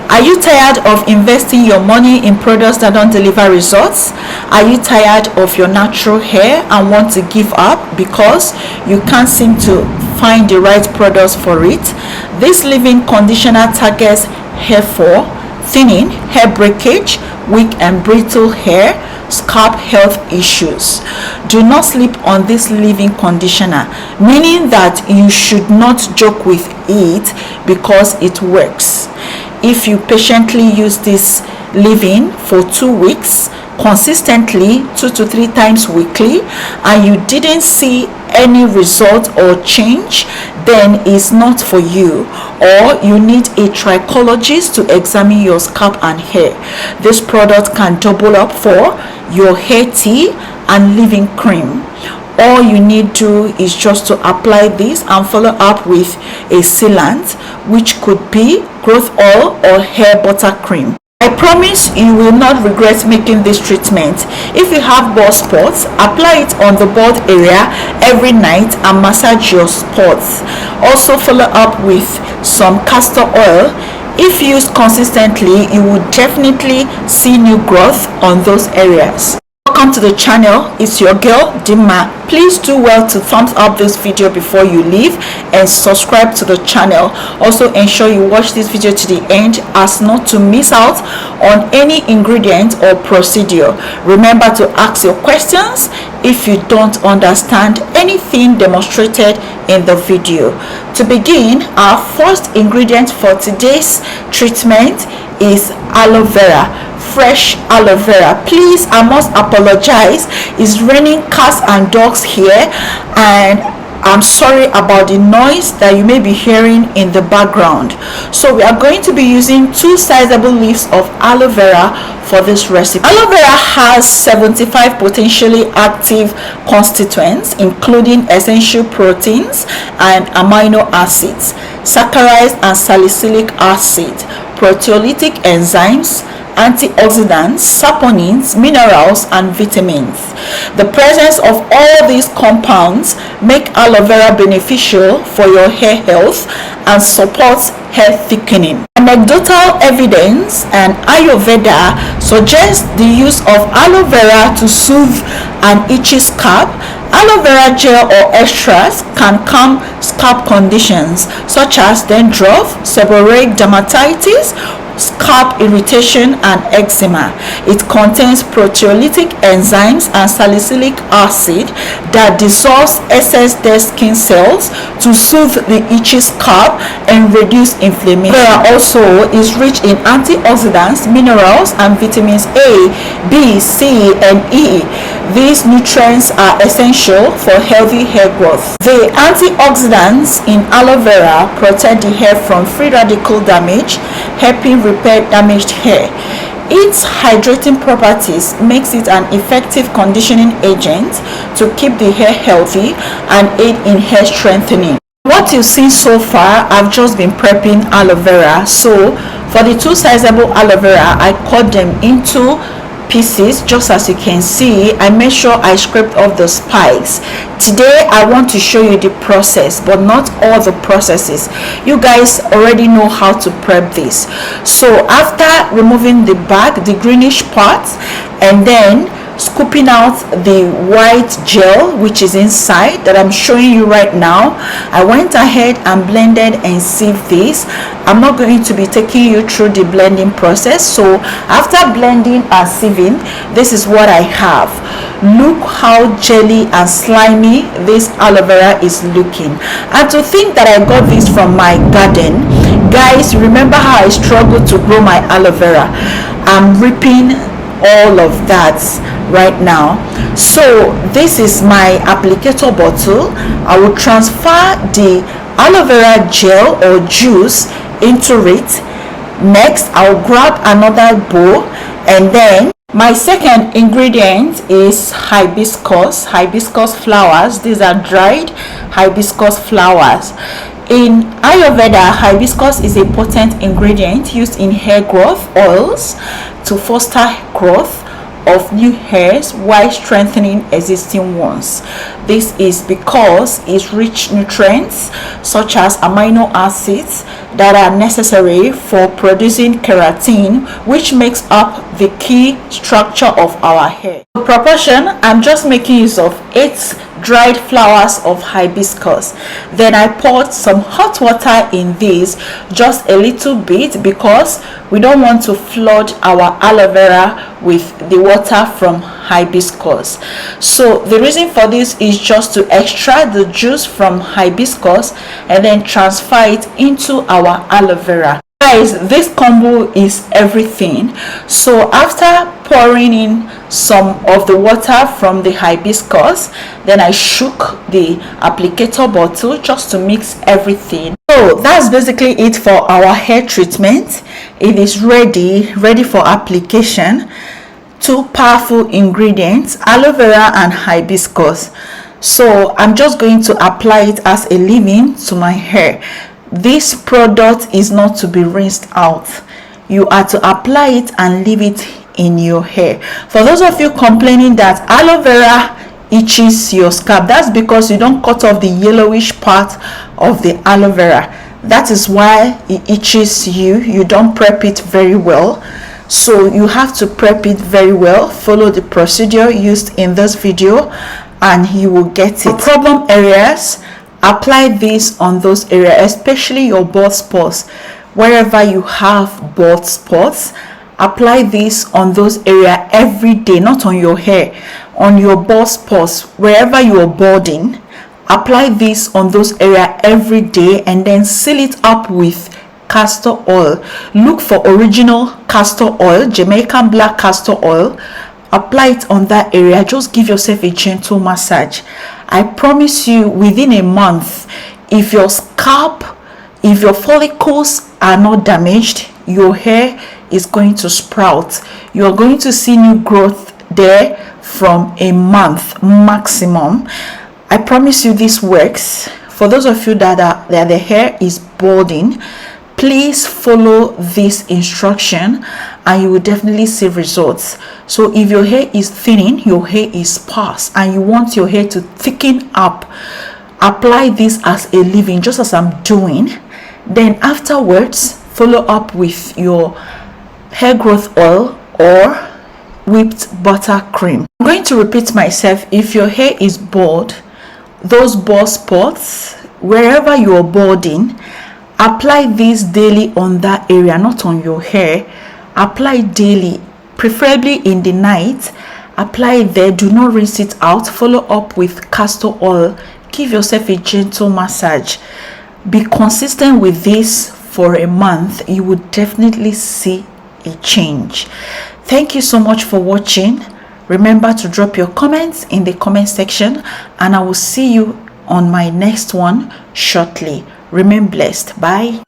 Are you tired of investing your money in products that don't deliver results? Are you tired of your natural hair and want to give up because you can't seem to find the right products for it? This leave-in conditioner targets hair fall, thinning, hair breakage, weak and brittle hair, scalp health issues. Do not sleep on this leave-in conditioner, meaning that you should not joke with it because it works. If you patiently use this leave-in for 2 weeks consistently, 2 to 3 times weekly, and you didn't see any result or change, then it's not for you, or you need a trichologist to examine your scalp and hair. This product can double up for your hair tea and leave-in cream. All you need to do is just to apply this and follow up with a sealant, which could be growth oil or hair butter cream. I promise you will not regret making this treatment. If you have bald spots, apply it on the bald area every night and massage your spots. Also follow up with some castor oil. If used consistently, you will definitely see new growth on those areas. Welcome to the channel. It's your girl Dima. Please do well to thumbs up this video before you leave and subscribe to the channel. Also ensure you watch this video to the end as not to miss out on any ingredient or procedure. Remember to ask your questions if you don't understand anything demonstrated in the video. To begin, our first ingredient for today's treatment is aloe vera. Fresh aloe vera. Please, I must apologize, it's raining cats and dogs here, and I'm sorry about the noise that you may be hearing in the background. So we are going to be using 2 sizable leaves of aloe vera for this recipe. Aloe vera has 75 potentially active constituents, including essential proteins and amino acids, saccharides and salicylic acid, proteolytic enzymes, antioxidants, saponins, minerals, and vitamins. The presence of all these compounds make aloe vera beneficial for your hair health and supports hair thickening. Anecdotal evidence and Ayurveda suggests the use of aloe vera to soothe an itchy scalp. Aloe vera gel or extras can calm scalp conditions such as dandruff, seborrheic dermatitis, scalp irritation, and eczema. It contains proteolytic enzymes and salicylic acid that dissolves excess dead skin cells to soothe the itchy scalp and reduce inflammation. Vera also is rich in antioxidants, minerals, and vitamins A, B, C, and E. These nutrients are essential for healthy hair growth. The antioxidants in aloe vera protect the hair from free radical damage, helping repair damaged hair. Its hydrating properties makes it an effective conditioning agent to keep the hair healthy and aid in hair strengthening. What you've seen so far, I've just been prepping aloe vera. So for the 2 sizable aloe vera, I cut them into pieces. Just as you can see, I made sure I scraped off the spikes. Today I want to show you the process, but not all the processes. You guys already know how to prep this. So after removing the back, the greenish parts, and then scooping out the white gel which is inside that I'm showing you right now, I went ahead and blended and sieved this. I'm not going to be taking you through the blending process. So after blending and sieving, this is what I have. Look how jelly and slimy this aloe vera is looking. And to think that I got this from my garden. Guys, remember how I struggled to grow my aloe vera? I'm reaping all of that right now. So this is my applicator bottle. I will transfer the aloe vera gel or juice into it. Next, I'll grab another bowl, and then my second ingredient is hibiscus flowers. These are dried hibiscus flowers. In Ayurveda, hibiscus is a potent ingredient used in hair growth oils to foster growth of new hairs while strengthening existing ones. This is because it's rich nutrients such as amino acids that are necessary for producing keratin, which makes up the key structure of our hair. For proportion, I'm just making use of 8 dried flowers of hibiscus. Then I poured some hot water in this, just a little bit, because we don't want to flood our aloe vera with the water from hibiscus. So the reason for this is just to extract the juice from hibiscus and then transfer it into our aloe vera. Guys, this combo is everything. So after pouring in some of the water from the hibiscus, then I shook the applicator bottle just to mix everything. So that's basically it for our hair treatment. It is ready for application. 2 powerful ingredients, aloe vera and hibiscus. So I'm just going to apply it as a leave-in to my hair. This product is not to be rinsed out. You are to apply it and leave it in your hair. For those of you complaining that aloe vera itches your scalp, that's because you don't cut off the yellowish part of the aloe vera. That is why it itches you. You don't prep it very well. So you have to prep it very well. Follow the procedure used in this video and you will get it. For problem areas, apply this on those areas, especially your bald spots. Wherever you have bald spots, apply this on those areas every day, not on your hair, on your bald spots. Wherever you are balding, apply this on those areas every day and then seal it up with castor oil. Look for original castor oil, Jamaican black castor oil. Apply it on that area. Just give yourself a gentle massage. I promise you, within a month, if your scalp, if your follicles are not damaged, your hair is going to sprout. You are going to see new growth there from a month maximum. I promise you this works. For those of you that the hair is balding, please follow this instruction and you will definitely see results. So if your hair is thinning, your hair is sparse, and you want your hair to thicken up, apply this as a leave-in, just as I'm doing. Then afterwards, follow up with your hair growth oil or whipped butter cream. I'm going to repeat myself. If your hair is bald, those bald spots, wherever you are balding, apply this daily on that area, not on your hair. Apply daily, preferably in the night. Apply it there. Do not rinse it out. Follow up with castor oil. Give yourself a gentle massage. Be consistent with this for a month. You will definitely see a change. Thank you so much for watching. Remember to drop your comments in the comment section, and I will see you on my next one shortly. Remain blessed. Bye.